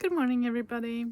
Good morning, everybody.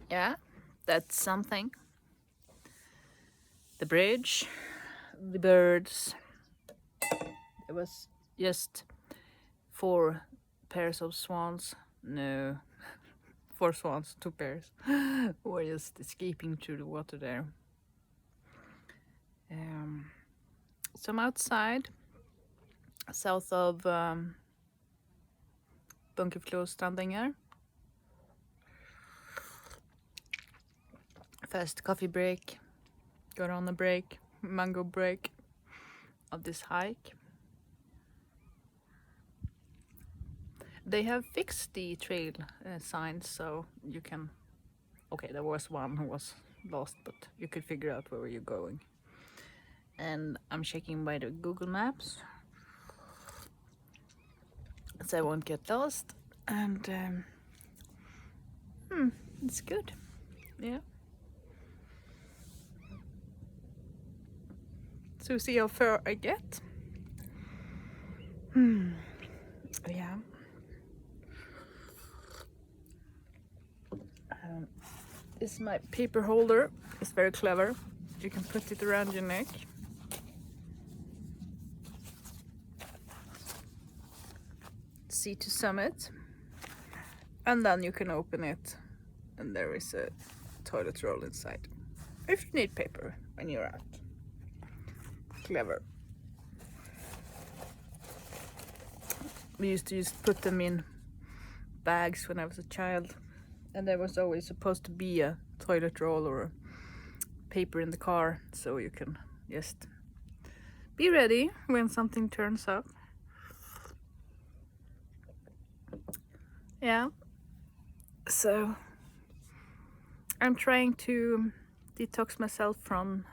Yeah, that's something. The bridge, the birds. It was just 4 pairs of swans. No, 4 swans, 2 pairs. Were just escaping through the water there. So I'm outside, south of Bungeflo standing here. First coffee break, got on a break, mango break of this hike. They have fixed the trail signs so you can... Okay, there was one who was lost, but you could figure out where you're going. And I'm checking by the Google Maps so I won't get lost. And it's good. Yeah. So see how far I get. Yeah. This is my paper holder. It's very clever. You can put it around your neck. See to summit. And then you can open it and there is a toilet roll inside. If you need paper when you're out. Clever. We used to just put them in bags when I was a child, and there was always supposed to be a toilet roll or paper in the car, so you can just be ready when something turns up. Yeah, so I'm trying to detox myself from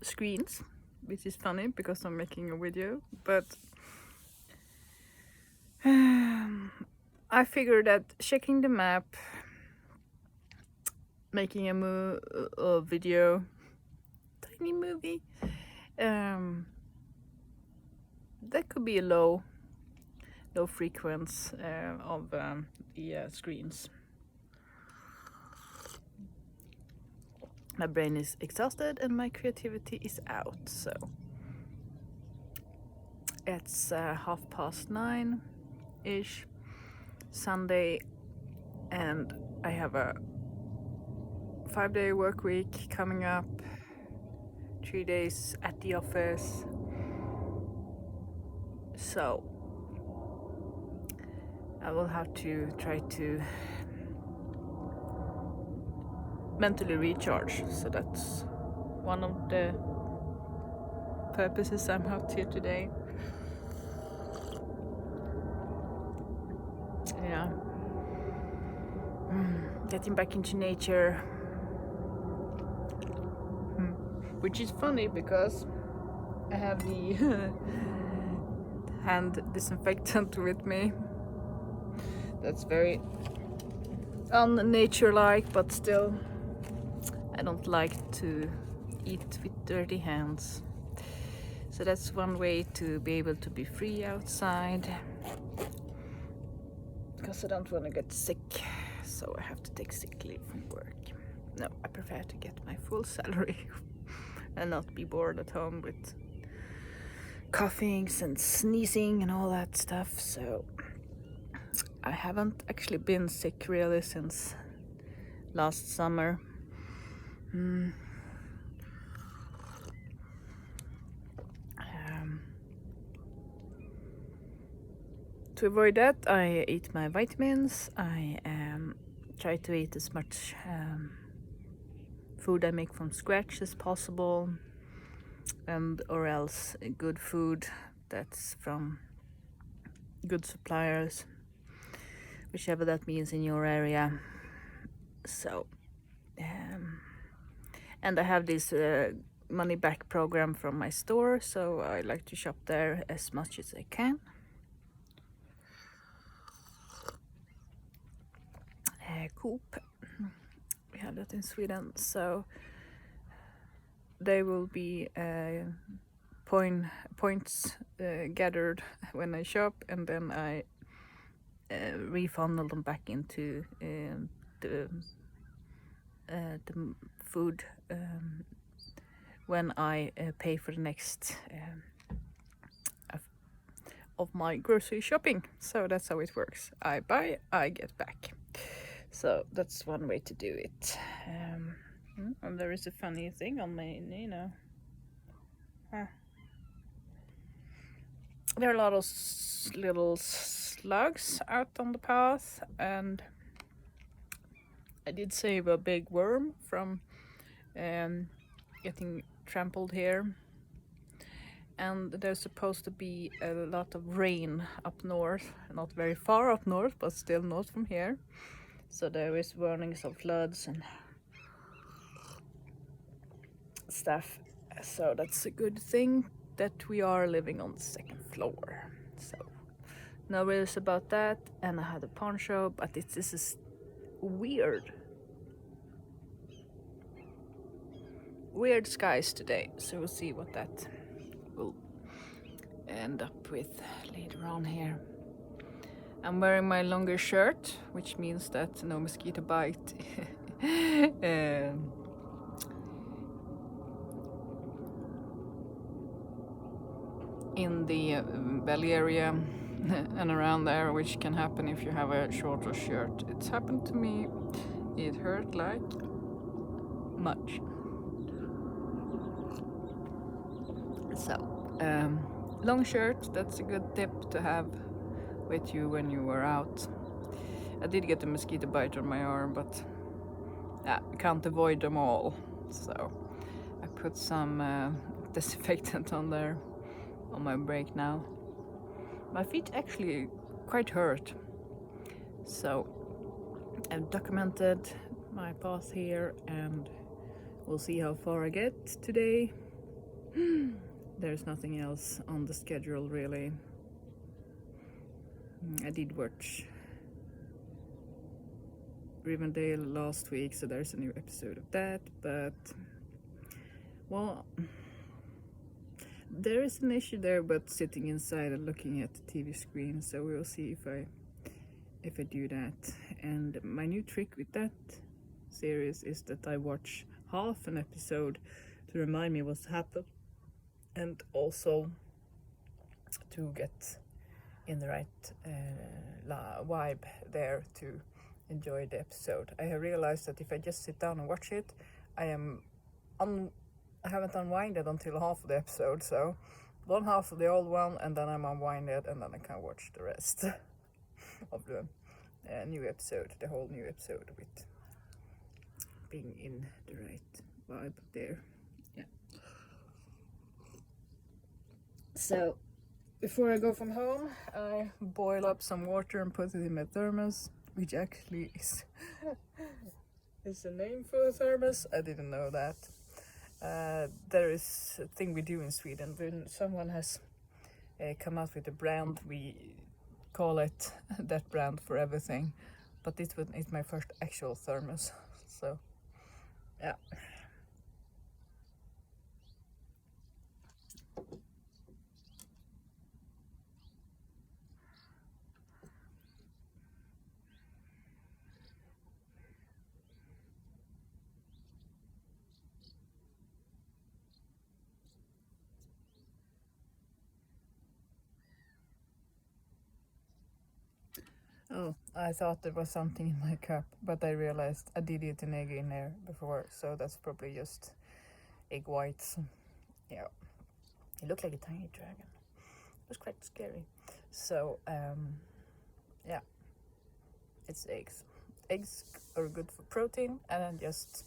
screens, which is funny because I'm making a video, but I figured that checking the map, making a video, tiny movie, that could be a low frequency of the screens. My brain is exhausted and my creativity is out, so it's 9:30-ish Sunday, and I have a 5-day work week coming up, 3 days at the office, so I will have to try to mentally recharge. So that's one of the purposes I'm out here today. Yeah, getting back into nature, which is funny because I have the hand disinfectant with me. That's very unnature-like, but still, I don't like to eat with dirty hands. So that's one way to be able to be free outside, because I don't want to get sick, so I have to take sick leave from work. No, I prefer to get my full salary and not be bored at home with coughings and sneezing and all that stuff. So I haven't actually been sick really since last summer. To avoid that, I eat my vitamins. I try to eat as much food I make from scratch as possible, and or else good food that's from good suppliers, whichever that means in your area. So and I have this money back program from my store, so I like to shop there as much as I can. Coop, we have that in Sweden. So they will be points gathered when I shop, and then I refunnel them back into the food when I pay for the next of my grocery shopping. So that's how it works. I buy, I get back. So that's one way to do it. And there is a funny thing on my, there are a lot of little slugs out on the path, and I did save a big worm from getting trampled here. And there's supposed to be a lot of rain up north, not very far up north, but still north from here. So there is warnings of floods and stuff. So that's a good thing that we are living on the second floor. So no worries about that. And I had a pawn shop, but this is weird skies today. So we'll see what that will end up with later on here. I'm wearing my longer shirt, which means that no mosquito bite in the belly area and around there, which can happen if you have a shorter shirt. It's happened to me. It hurt like much. So long shirt, that's a good tip to have with you when you were out. I did get a mosquito bite on my arm, but I can't avoid them all. So I put some disinfectant on there on my break now. My feet actually quite hurt. So I've documented my path here, and we'll see how far I get today. There's nothing else on the schedule really. I did watch Rivendell last week, so there's a new episode of that, but well, there is an issue there about sitting inside and looking at the TV screen, so we'll see if I do that. And my new trick with that series is that I watch half an episode to remind me what's happened, and also to get in the right vibe there to enjoy the episode. I have realized that if I just sit down and watch it, I haven't unwinded until half of the episode, so one half of the old one, and then I'm unwinded, and then I can watch the rest of the new episode, the whole new episode, with being in the right vibe there. Yeah. So before I go from home, I boil up some water and put it in my thermos, which actually is a name for a thermos. I didn't know that. There is a thing we do in Sweden when someone has come out with a brand, we call it that brand for everything. But it's my first actual thermos, so yeah. Oh, I thought there was something in my cup, but I realized I did eat an egg in there before, so that's probably just egg whites. Yeah, it looked like a tiny dragon. It was quite scary. So, yeah, it's eggs. Eggs are good for protein, and then just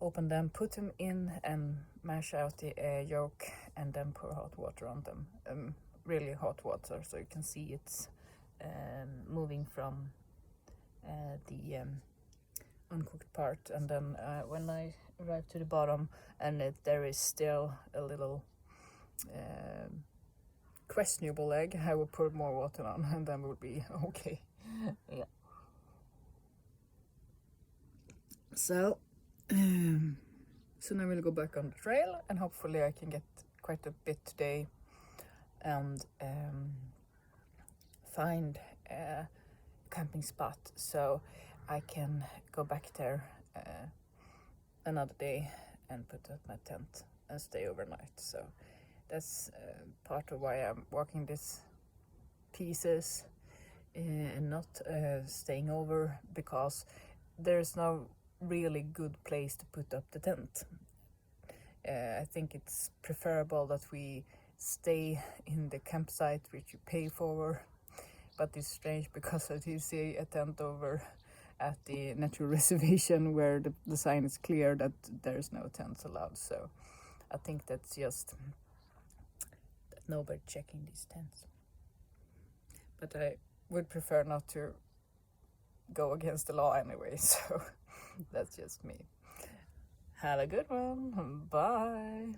open them, put them in, and mash out the yolk, and then pour hot water on them. Really hot water, so you can see it's moving from the uncooked part. And then when I arrive to the bottom and there is still a little questionable egg, I will put more water on, and then we'll be okay. Yeah. So soon I will go back on the trail, and hopefully I can get quite a bit today and find a camping spot so I can go back there another day and put up my tent and stay overnight. So that's part of why I'm walking these pieces and not staying over, because there's no really good place to put up the tent. I think it's preferable that we stay in the campsite which you pay for, but it's strange because I did see a tent over at the natural reservation where the sign is clear that there's no tents allowed. So I think that's just that nobody checking these tents. But I would prefer not to go against the law anyway, so that's just me. Have a good one. Bye.